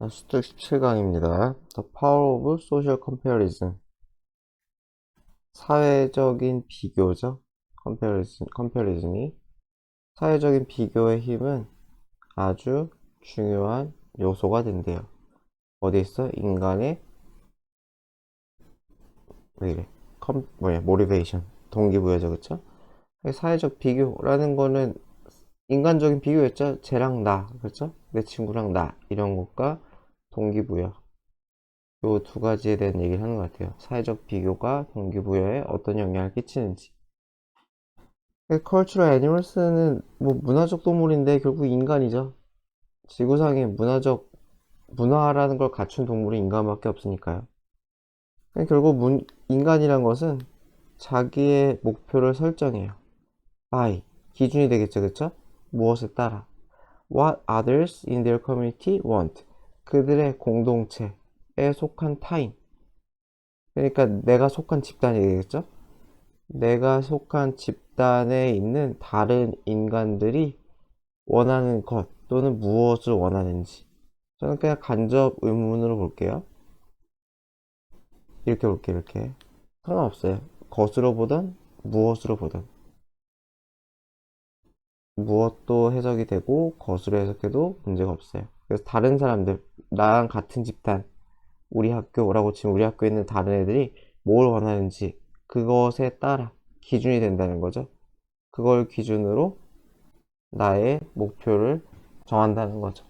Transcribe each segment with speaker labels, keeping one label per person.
Speaker 1: 수특 17강입니다. The Power of Social Comparison. 사회적인 비교죠. comparison이. 사회적인 비교의 힘은 아주 중요한 요소가 된대요. 어디 있어? 인간의, 왜 이래? motivation. 동기부여죠, 그쵸? 사회적 비교라는 거는 인간적인 비교였죠. 쟤랑 나, 그렇죠? 내 친구랑 나, 이런 것과 동기부여. 요 두 가지에 대한 얘기를 하는 것 같아요. 사회적 비교가 동기부여에 어떤 영향을 끼치는지. Cultural Animals는 뭐 문화적 동물인데 결국 인간이죠. 지구상에 문화라는 걸 갖춘 동물이 인간밖에 없으니까요. 결국 인간이란 것은 자기의 목표를 설정해요. by 기준이 되겠죠, 그쵸? 무엇에 따라 what others in their community want 그들의 공동체에 속한 타인. 그러니까 내가 속한 집단이 되겠죠? 내가 속한 집단에 있는 다른 인간들이 원하는 것 또는 무엇을 원하는지. 저는 그냥 간접 의문으로 볼게요. 이렇게 볼게요, 이렇게. 상관없어요. 것으로 보던 무엇으로 보던 무엇도 해석이 되고 것으로 해석해도 문제가 없어요. 그래서 다른 사람들, 나랑 같은 집단, 우리 학교라고 치면 우리 학교에 있는 다른 애들이 뭘 원하는지 그것에 따라 기준이 된다는 거죠. 그걸 기준으로 나의 목표를 정한다는 거죠.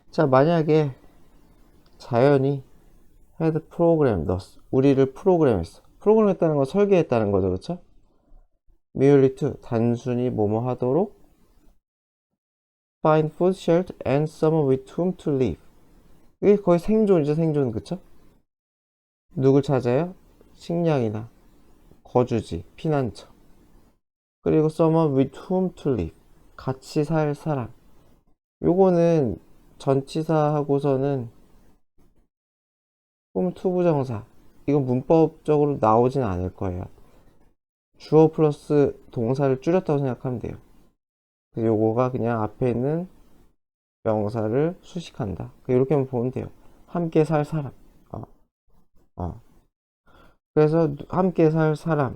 Speaker 1: 자, 만약에 자연이 had programmed us, 우리를 프로그램했어. 프로그램했다는 건 설계했다는 거죠, 그렇죠? merely to, 단순히 뭐뭐 하도록 find food, shelter, and someone with whom to live. 이게 거의 생존이죠, 생존, 그쵸? 누굴 찾아요? 식량이나 거주지, 피난처. 그리고 someone with whom to live, 같이 살 사람. 요거는 전치사하고서는 투부정사. 이건 문법적으로 나오진 않을 거예요. 주어 플러스 동사를 줄였다고 생각하면 돼요. 그래서 요거가 그냥 앞에 있는 명사를 수식한다. 이렇게만 보면 돼요. 함께 살 사람. 어, 어. 그래서 함께 살 사람.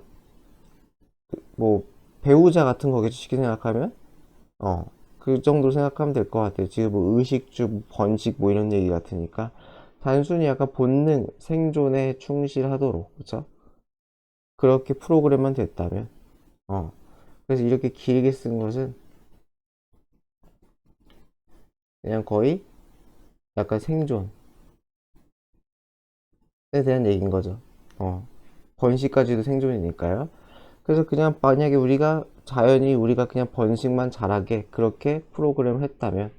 Speaker 1: 뭐 배우자 같은 거겠죠. 쉽게 생각하면. 그 정도 생각하면 될 것 같아요. 지금 뭐 의식주, 번식 뭐 이런 얘기 같으니까. 단순히 약간 본능, 생존에 충실하도록. 그쵸? 그렇게 프로그램만 됐다면. 어. 그래서 이렇게 길게 쓴 것은 그냥 거의 약간 생존에 대한 얘기인 거죠. 번식까지도 생존이니까요. 그래서 그냥 만약에 우리가 그냥 번식만 잘하게 그렇게 프로그램을 했다면,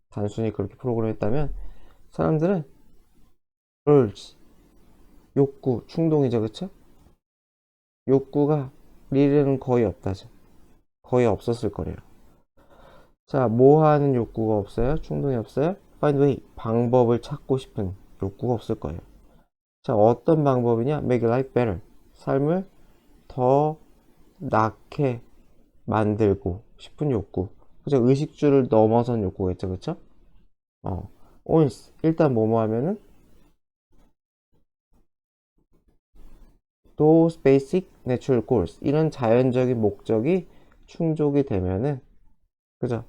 Speaker 1: 단순히 그렇게 프로그램을 했다면, 사람들은 urge, 욕구, 충동이죠, 그쵸? 욕구가 우리는 거의 없다죠. 거의 없었을 거래요. 자, 뭐 하는 욕구가 없어요? 충동이 없어요? find way, 방법을 찾고 싶은 욕구가 없을 거예요. 자, 어떤 방법이냐? make life better, 삶을 더 낫게 만들고 싶은 욕구. 그죠? 의식주를 넘어선 욕구겠죠, 그쵸? once, 일단 뭐뭐 하면은 those basic natural goals, 이런 자연적인 목적이 충족이 되면은, 그죠?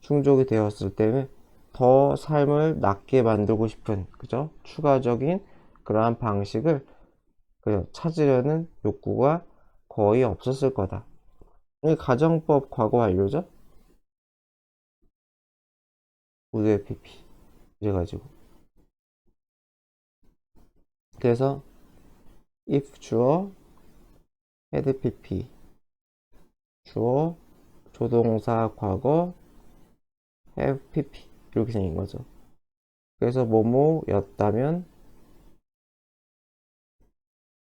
Speaker 1: 충족이 되었을 때는 더 삶을 낫게 만들고 싶은, 그죠? 추가적인 그러한 방식을, 그죠? 찾으려는 욕구가 거의 없었을 거다. 이 가정법 과거 완료죠? 모두의 PP. 이래가지고. 그래서 if 주어 had PP, 주어 조동사 과거 have pp 이렇게 생긴 거죠. 그래서 뭐뭐였다면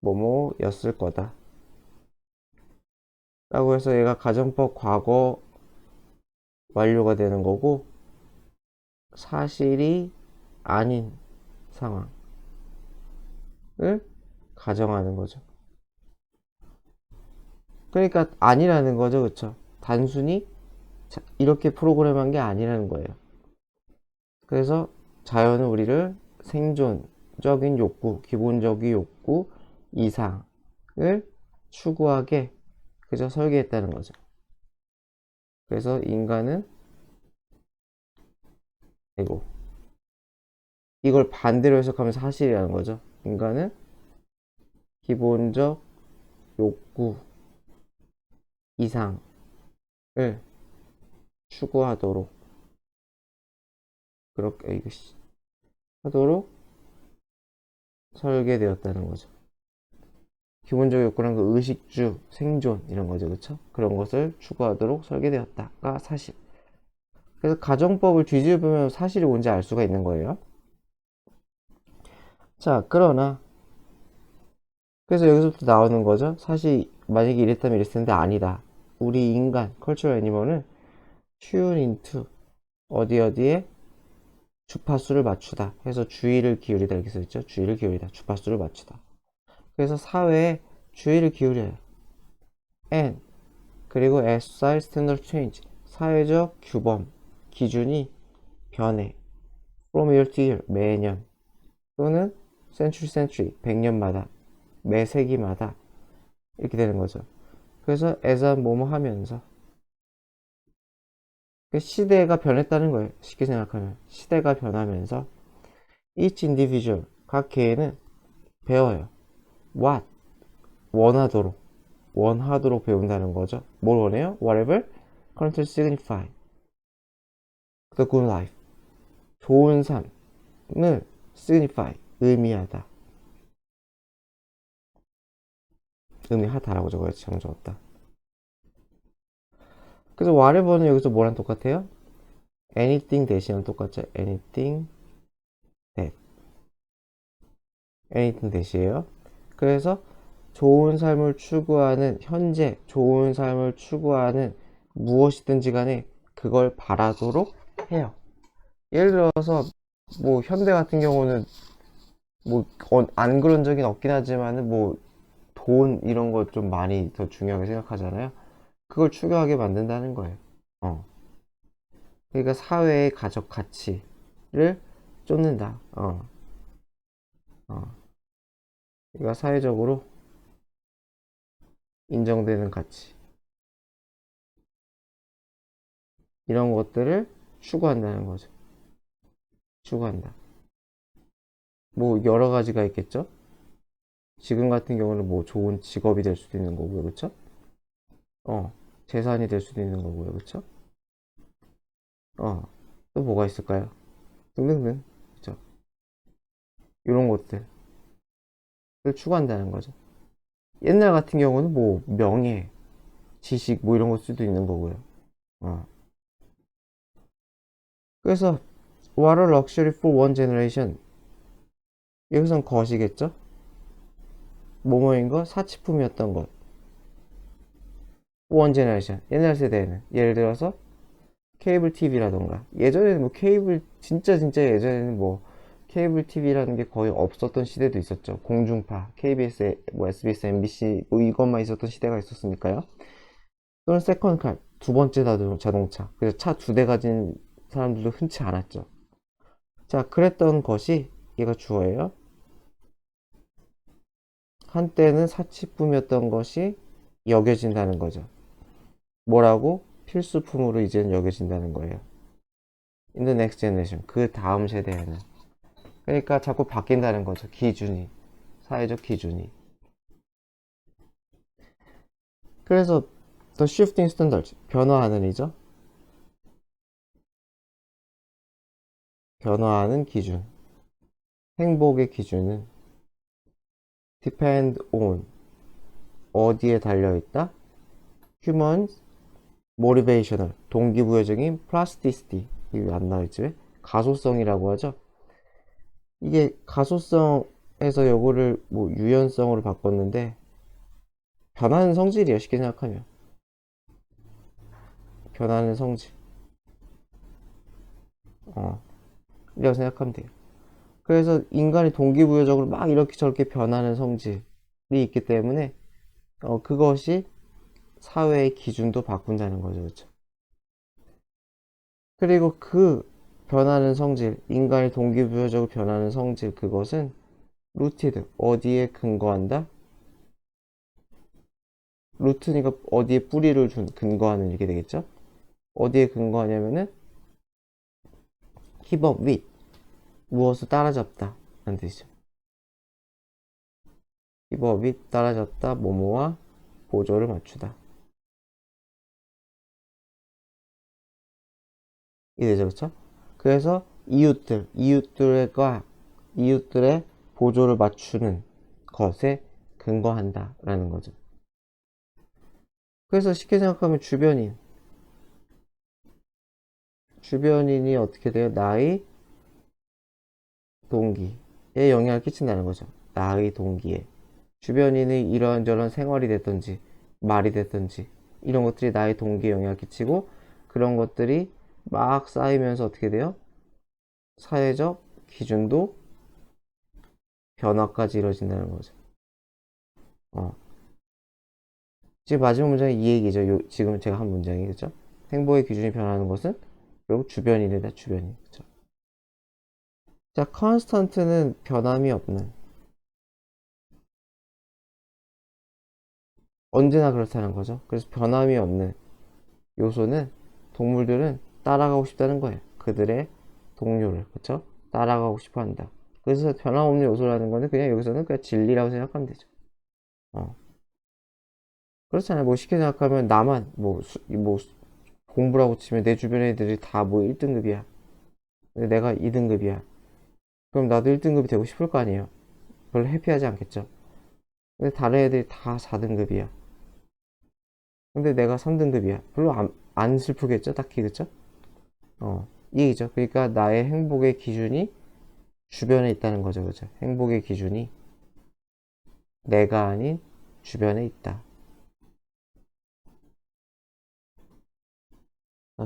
Speaker 1: 뭐뭐였을 거다 라고 해서 얘가 가정법 과거 완료가 되는 거고, 사실이 아닌 상황을 가정하는 거죠. 그러니까 아니라는 거죠, 그쵸? 단순히 이렇게 프로그램한 게 아니라는 거예요. 그래서 자연은 우리를 생존적인 욕구, 기본적인 욕구 이상을 추구하게 그저 설계했다는 거죠. 그래서 인간은 이걸 반대로 해석하면 사실이라는 거죠. 인간은 기본적 욕구 이상을 추구하도록 그렇게 하도록 설계되었다는 거죠. 기본적 욕구란 그 의식주, 생존 이런 거죠, 그렇죠? 그런 것을 추구하도록 설계되었다가 사실. 그래서 가정법을 뒤집으면 사실이 뭔지 알 수가 있는 거예요. 자, 그러나 그래서 여기서부터 나오는 거죠. 사실 만약에 이랬다면 이랬을 텐데 아니다. 우리 인간, 컬처럴 애니멀은 tune into 어디에 주파수를 맞추다 해서 주의를 기울이다 이렇게 써있죠. 주의를 기울이다. 주파수를 맞추다. 그래서 사회에 주의를 기울여요. and 그리고 as society standard change 사회적 규범, 기준이 변해. from year to year 매년 또는 century 100년마다 매 세기마다 이렇게 되는 거죠. 그래서 as a 뭐뭐 하면서 시대가 변했다는 거예요. 쉽게 생각하면 시대가 변하면서 each individual 각 개인은 배워요. what 원하도록 배운다는 거죠. 뭘 원해요? whatever currently signify the good life 좋은 삶을 signify 의미하다 의미하다라고 적어야지 잘못 적었다. 그래서 whatever는 여기서 뭐랑 똑같아요? anything 대신이랑 똑같죠. anything 대시에요. 그래서 좋은 삶을 추구하는 현재 좋은 삶을 추구하는 무엇이든지 간에 그걸 바라도록 해요. 예를 들어서 뭐 현대 같은 경우는 뭐 안 그런 적은 없긴 하지만은 뭐 돈 이런 거 좀 많이 더 중요하게 생각하잖아요. 그걸 추구하게 만든다는 거예요. 그러니까 사회의 가적 가치를 쫓는다. 어. 그러니까 사회적으로 인정되는 가치 이런 것들을 추구한다는 거죠. 추구한다. 뭐 여러 가지가 있겠죠. 지금 같은 경우는 뭐 좋은 직업이 될 수도 있는 거고요, 그렇죠? 재산이 될 수도 있는 거고요, 그렇죠? 또 뭐가 있을까요? 등등등, 그렇죠? 이런 것들을 추구한다는 거죠. 옛날 같은 경우는 뭐 명예, 지식 뭐 이런 걸 수도 있는 거고요. 어. 그래서 what a luxury for one generation 여기선 것이겠죠? 뭐뭐인 것, 사치품이었던 것. 원 제너레이션 옛날 세대에는 예를 들어서 케이블 TV라던가 예전에는 뭐 케이블 진짜 예전에는 뭐 케이블 TV라는 게 거의 없었던 시대도 있었죠. 공중파 KBS 뭐 SBS MBC 뭐 이것만 있었던 시대가 있었으니까요. 또는 세컨카 두 번째 자동차 그래서 차 두 대 가진 사람들도 흔치 않았죠. 자 그랬던 것이 얘가 주어예요. 한때는 사치품이었던 것이 여겨진다는 거죠. 뭐라고? 필수품으로 이제는 여겨진다는 거예요. In the next generation. 그 다음 세대에는. 그러니까 자꾸 바뀐다는 거죠. 기준이. 사회적 기준이. 그래서 the shifting standards. 변화하는 이죠. 변화하는 기준. 행복의 기준은 depend on. 어디에 달려있다? human motivational. 동기부여적인 plasticity. 이게 안 나와있지 왜? 가소성이라고 하죠. 이게 가소성에서 요거를 뭐 유연성으로 바꿨는데 변하는 성질이에요. 쉽게 생각하면 변하는 성질 이라고 생각하면 돼요. 그래서 인간이 동기부여적으로 막 이렇게 저렇게 변하는 성질이 있기 때문에 그것이 사회의 기준도 바꾼다는 거죠. 그렇죠? 그리고 그 변하는 성질, 인간이 동기부여적으로 변하는 성질, 그것은 루티드, 어디에 근거한다? 루트니까 어디에 뿌리를 근거하는 이렇게 되겠죠? 어디에 근거하냐면은 keep up with, 무엇을 따라잡다 라는 뜻이죠. keep up with, 따라잡다, 뭐뭐와 보조를 맞추다. 이래죠, 그쵸? 그래서 이웃들의 보조를 맞추는 것에 근거한다 라는 거죠. 그래서 쉽게 생각하면 주변인이 어떻게 돼요? 나의 동기에 영향을 끼친다는 거죠. 나의 동기에. 주변인의 이런저런 생활이 됐든지 말이 됐든지 이런 것들이 나의 동기에 영향을 끼치고, 그런 것들이 막 쌓이면서 어떻게 돼요? 사회적 기준도 변화까지 이루어진다는 거죠. 어. 지금 마지막 문장이 이 얘기죠. 지금 제가 한 문장이, 그죠? 행복의 기준이 변하는 것은 결국 주변인이다, 주변인. 그죠? 자, constant는 변함이 없는, 언제나 그렇다는 거죠. 그래서 변함이 없는 요소는, 동물들은 따라가고 싶다는 거예요. 그들의 동료를, 그쵸? 따라가고 싶어 한다. 그래서 변함없는 요소라는 거는 그냥 여기서는 그냥 진리라고 생각하면 되죠. 어. 그렇잖아요. 뭐 쉽게 생각하면 나만 공부라고 치면 내 주변 애들이 다 뭐 1등급이야. 근데 내가 2등급이야. 그럼 나도 1등급이 되고 싶을 거 아니에요. 별로 해피하지 않겠죠. 근데 다른 애들이 다 4등급이야. 근데 내가 3등급이야. 별로 안 슬프겠죠? 딱히, 그쵸? 이 얘기죠. 그러니까 나의 행복의 기준이 주변에 있다는 거죠. 그죠? 행복의 기준이 내가 아닌 주변에 있다.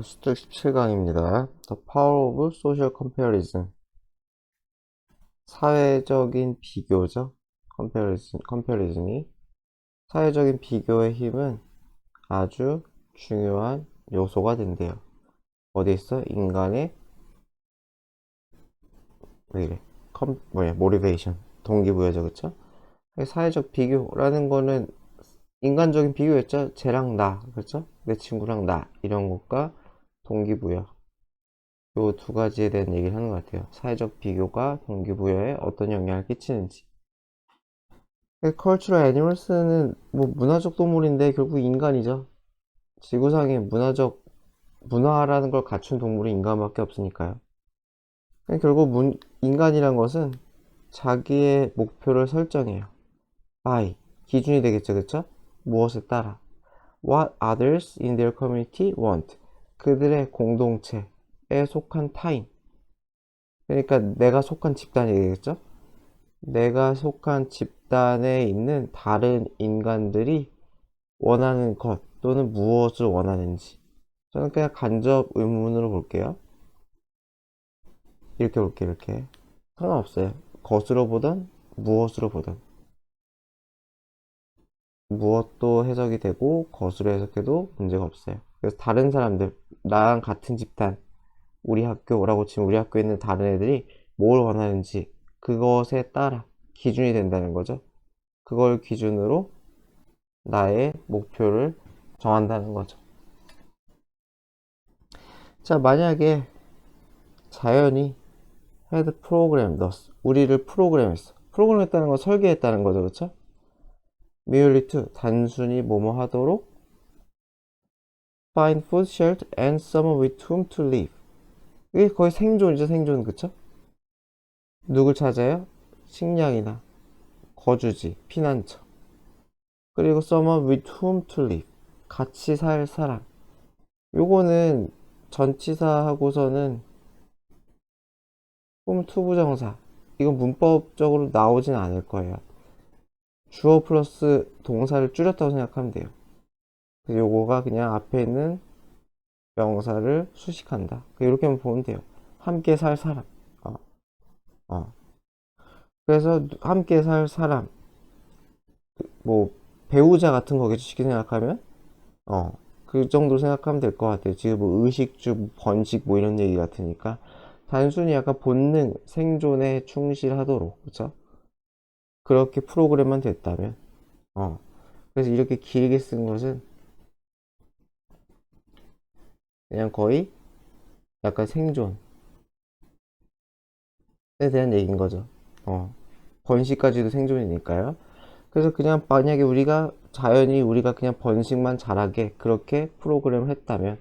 Speaker 1: 수특 17강입니다. The Power of Social Comparison. 사회적인 비교죠. 컴패리즌이. 사회적인 비교의 힘은 아주 중요한 요소가 된대요. 어디 있어? 인간의, 왜 이래? 모티베이션. 동기부여죠, 그쵸? 사회적 비교라는 거는 인간적인 비교였죠. 쟤랑 나, 그렇죠? 내 친구랑 나, 이런 것과 동기부여, 요 두 가지에 대한 얘기를 하는 것 같아요. 사회적 비교가 동기부여에 어떤 영향을 끼치는지. Cultural Animals는 뭐 문화적 동물인데 결국 인간이죠. 지구상에 문화라는 걸 갖춘 동물이 인간밖에 없으니까요. 결국 인간이란 것은 자기의 목표를 설정해요. by, 기준이 되겠죠, 그쵸? 무엇에 따라. What others in their community want. 그들의 공동체에 속한 타인. 그러니까 내가 속한 집단이 되겠죠? 내가 속한 집단에 있는 다른 인간들이 원하는 것 또는 무엇을 원하는지. 저는 그냥 간접 의문으로 볼게요. 이렇게 볼게요, 이렇게. 상관없어요. 것으로 보던 무엇으로 보던. 무엇도 해석이 되고 것으로 해석해도 문제가 없어요. 그래서 다른 사람들, 나랑 같은 집단, 우리 학교라고 치면 우리 학교에 있는 다른 애들이 뭘 원하는지 그것에 따라 기준이 된다는 거죠. 그걸 기준으로 나의 목표를 정한다는 거죠. 자, 만약에 자연이 had programmed us, 우리를 프로그램했어. 프로그램했다는 건 설계했다는 거죠, 그렇죠? merely to, 단순히 뭐뭐 하도록 find food, shelter, and someone with whom to live. 이게 거의 생존이죠, 생존, 그쵸? 누굴 찾아요? 식량이나 거주지, 피난처. 그리고 someone with whom to live, 같이 살 사람. 요거는 전치사하고서는 투부정사. 이건 문법적으로 나오진 않을 거예요. 주어 플러스 동사를 줄였다고 생각하면 돼요. 요거가 그냥 앞에 있는 명사를 수식한다. 이렇게만 보면 돼요. 함께 살 사람. 어, 어. 그래서 함께 살 사람, 뭐 배우자 같은 거겠죠. 쉽게 생각하면. 그 정도 생각하면 될 것 같아요. 지금 뭐 의식주, 번식 뭐 이런 얘기 같으니까. 단순히 약간 본능, 생존에 충실하도록, 그쵸? 그렇게 프로그램만 됐다면, 그래서 이렇게 길게 쓴 것은 그냥 거의 약간 생존에 대한 얘기인 거죠. 번식까지도 생존이니까요. 그래서 그냥 만약에 우리가 그냥 번식만 잘하게 그렇게 프로그램을 했다면,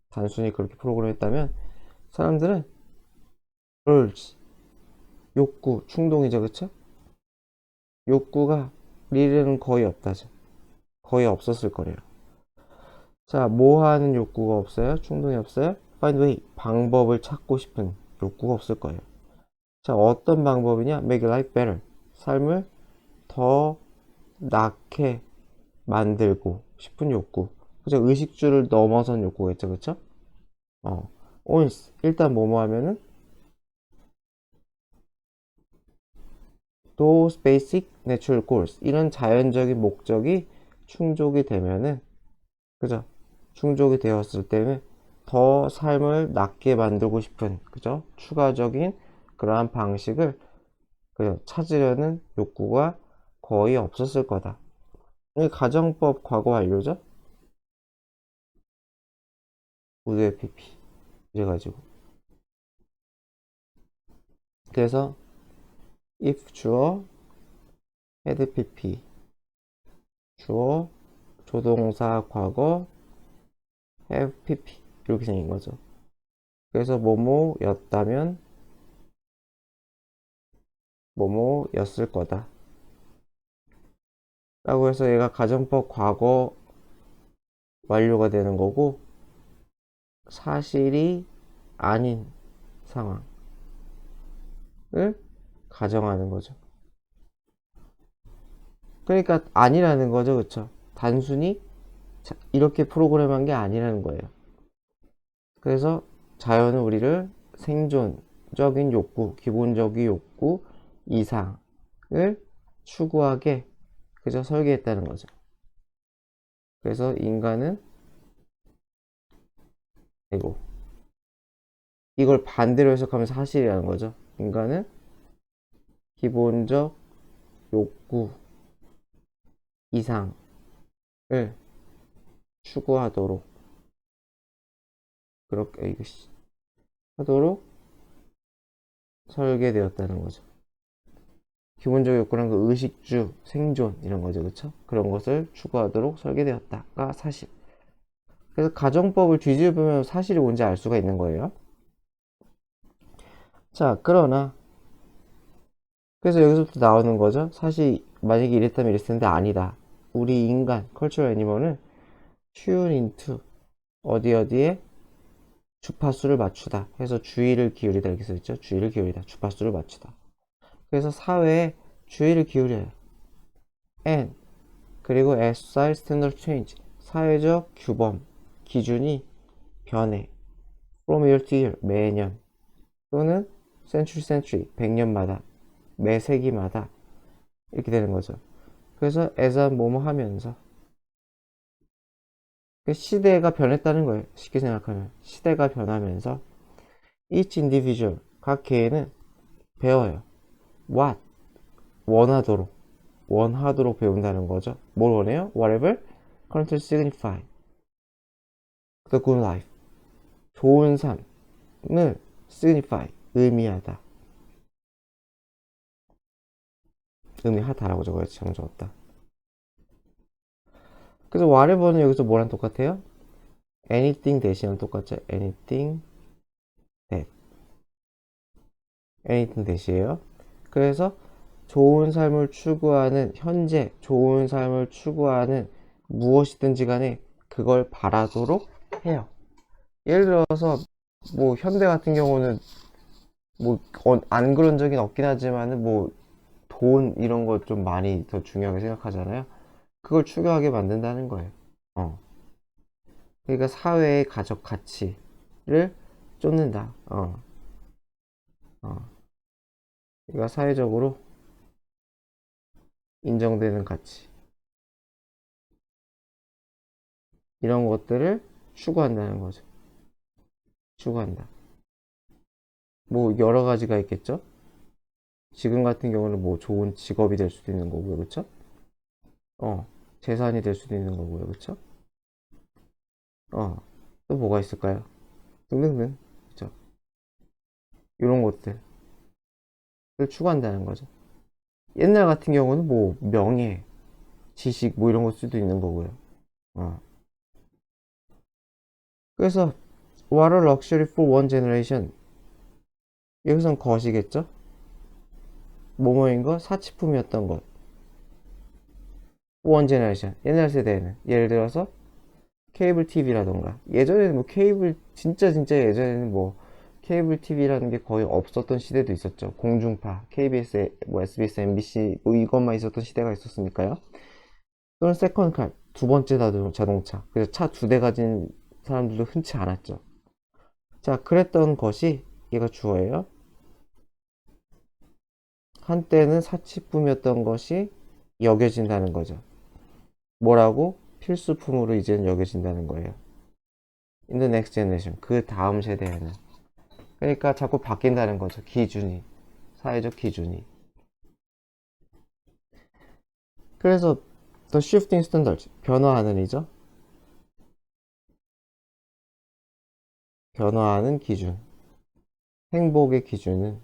Speaker 1: 단순히 그렇게 프로그램을 했다면, 사람들은 urge, 욕구, 충동이죠, 그쵸? 욕구가 리를은 거의 없다죠. 거의 없었을 거래요. 자, 뭐 하는 욕구가 없어요? 충동이 없어요? Find way, 방법을 찾고 싶은 욕구가 없을 거예요. 자, 어떤 방법이냐? Make life better, 삶을 더 낫게 만들고 싶은 욕구. 그죠? 의식주를 넘어선 욕구겠죠, 그쵸? 어, once, 일단 뭐뭐 하면은 those basic natural goals, 이런 자연적인 목적이 충족이 되면은, 그죠? 충족이 되었을 때는 더 삶을 낫게 만들고 싶은, 그죠? 추가적인 그러한 방식을, 그죠? 찾으려는 욕구가 거의 없었을 거다. 이 가정법 과거 완료죠? 모두의 PP. 이래가지고. 그래서 if 주어 had PP, 주어 조동사 과거 have PP, 이렇게 생긴 거죠. 그래서 뭐뭐였다면 뭐뭐였을 거다 라고 해서 얘가 가정법 과거 완료가 되는 거고, 사실이 아닌 상황을 가정하는 거죠. 그러니까 아니라는 거죠, 그쵸? 단순히 이렇게 프로그램한 게 아니라는 거예요. 그래서 자연은 우리를 생존적인 욕구, 기본적인 욕구 이상을 추구하게 그저 설계했다는 거죠. 그래서 인간은, 이걸 반대로 해석하면 사실이라는 거죠. 인간은 기본적 욕구 이상을 추구하도록, 그렇게 하도록 설계되었다는 거죠. 기본적 욕구란 그 의식주, 생존 이런 거죠, 그쵸? 그런 것을 추구하도록 설계되었다가 사실. 그래서 가정법을 뒤집으면 사실이 뭔지 알 수가 있는 거예요. 자, 그러나 그래서 여기서부터 나오는 거죠. 사실 만약에 이랬다면 이랬을 텐데 아니다. 우리 인간, 컬처럴 애니멀은 tune into, 어디에 주파수를 맞추다 해서 주의를 기울이다 이렇게 써있죠. 주의를 기울이다, 주파수를 맞추다. 그래서 사회에 주의를 기울여요. and, 그리고 as society standard change, 사회적 규범, 기준이 변해. from year to year, 매년, 또는 century, 100년마다, 매 세기마다 이렇게 되는 거죠. 그래서 as a 뭐뭐 하면서 시대가 변했다는 거예요. 쉽게 생각하면 시대가 변하면서 each individual, 각 개인은 배워요. what, 원하도록 배운다는 거죠. 뭘 원해요? whatever currently signify the good life, 좋은 삶을 signify, 의미하다라고 적어야지. 정 적었다. 그래서 whatever는 여기서 뭐랑 똑같아요? anything 대신이랑 똑같죠. anything 대시에요. 그래서 좋은 삶을 추구하는, 현재 좋은 삶을 추구하는 무엇이든지 간에 그걸 바라도록 해요. 예를 들어서 뭐 현대 같은 경우는 뭐 안 그런 적이 없긴 하지만은 뭐 돈 이런 거 좀 많이 더 중요하게 생각하잖아요. 그걸 추구하게 만든다는 거예요. 그러니까 사회의 가적 가치를 쫓는다. 어. 그러니까 사회적으로 인정되는 가치, 이런 것들을 추구한다는 거죠. 추구한다. 뭐 여러 가지가 있겠죠? 지금 같은 경우는 뭐 좋은 직업이 될 수도 있는 거고요. 그쵸? 재산이 될 수도 있는 거고요. 그쵸? 또 뭐가 있을까요? 등등등. 그쵸? 이런 것들을 추구한다는 거죠. 옛날 같은 경우는 뭐 명예, 지식 뭐 이런 걸 수도 있는 거고요. 어. 그래서 what a luxury for one generation. 여기선 것이겠죠? 뭐뭐인 것, 사치품이었던 것. one generation. 옛날 세대에는 예를 들어서 케이블 TV라던가 예전에는 뭐 케이블 진짜 예전에는 뭐 케이블 TV라는 게 거의 없었던 시대도 있었죠. 공중파, KBS, 뭐 SBS, MBC 뭐 이것만 있었던 시대가 있었으니까요. 또는 세컨카, 두 번째 자동차. 그래서 차 두 대 가진 사람들도 흔치 않았죠. 자, 그랬던 것이 얘가 주어예요. 한때는 사치품이었던 것이 여겨진다는 거죠. 뭐라고? 필수품으로 이제는 여겨진다는 거예요. In the next generation. 그 다음 세대에는. 그러니까 자꾸 바뀐다는 거죠. 기준이. 사회적 기준이. 그래서 the shifting standards. 변화하는 이죠. 변화하는 기준. 행복의 기준은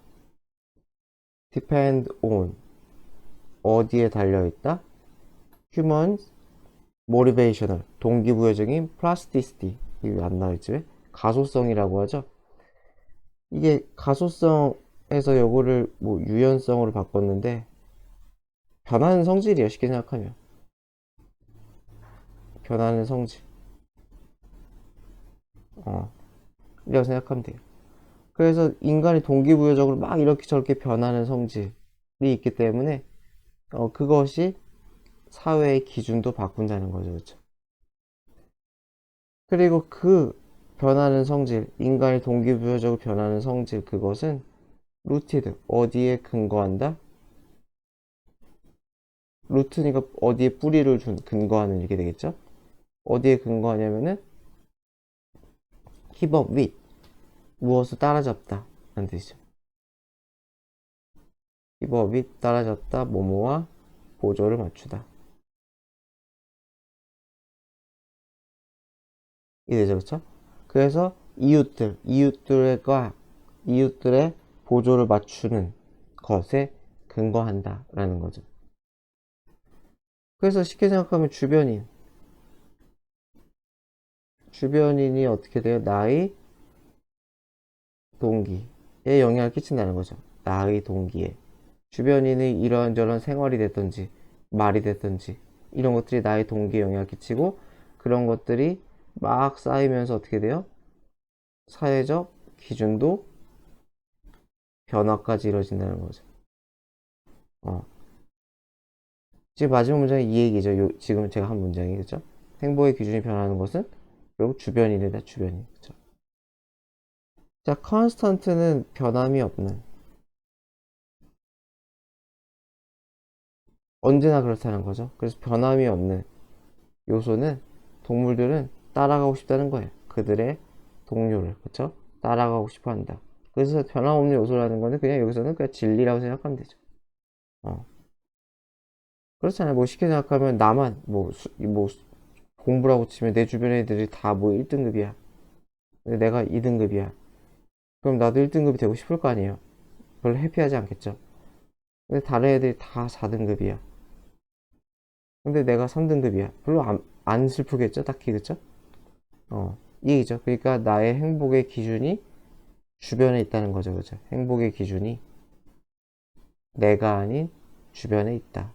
Speaker 1: depend on. 어디에 달려있다? human motivational. 동기부여적인 plasticity. 이게 왜 안 나와있지? 왜? 가소성이라고 하죠. 이게 가소성에서 요거를 뭐 유연성으로 바꿨는데 변하는 성질이에요. 쉽게 생각하면 변하는 성질 이라고 생각하면 돼요. 그래서 인간이 동기부여적으로 막 이렇게 저렇게 변하는 성질이 있기 때문에 그것이 사회의 기준도 바꾼다는 거죠. 그렇죠? 그리고 그 변하는 성질, 인간이 동기부여적으로 변하는 성질, 그것은 루티드, 어디에 근거한다? 루트니까 어디에 뿌리를 근거하는 이렇게 되겠죠? 어디에 근거하냐면은 keep up with, 무엇을 따라잡다 라는 뜻이죠. keep up with, 따라잡다, 뭐뭐와 보조를 맞추다. 이해되죠? 그쵸? 그래서 이웃들의 보조를 맞추는 것에 근거한다 라는 거죠. 그래서 쉽게 생각하면 주변인이 어떻게 돼요? 나의 동기에 영향을 끼친다는 거죠. 나의 동기에. 주변인의 이런저런 생활이 됐든지 말이 됐든지 이런 것들이 나의 동기에 영향을 끼치고 그런 것들이 막 쌓이면서 어떻게 돼요? 사회적 기준도 변화까지 이루어진다는 거죠. 어. 지금 마지막 문장이 이 얘기죠. 지금 제가 한 문장이 그죠? 행복의 기준이 변하는 것은 결국 주변인이다. 주변인. 그죠? 자, constant는 변함이 없는, 언제나 그렇다는 거죠. 그래서 변함이 없는 요소는 동물들은 따라가고 싶다는 거예요. 그들의 동료를. 그쵸? 따라가고 싶어 한다. 그래서 변함없는 요소라는 거는 그냥 여기서는 그냥 진리라고 생각하면 되죠. 어. 그렇잖아요. 뭐 쉽게 생각하면 나만 뭐 공부라고 치면 내 주변 애들이 다 뭐 1등급이야. 근데 내가 2등급이야. 그럼 나도 1등급이 되고 싶을 거 아니에요. 별로 해피하지 않겠죠. 근데 다른 애들이 다 4등급이야. 근데 내가 3등급이야. 별로 안 슬프겠죠? 딱히, 그쵸? 이 얘기죠. 그러니까 나의 행복의 기준이 주변에 있다는 거죠. 그죠? 행복의 기준이 내가 아닌 주변에 있다.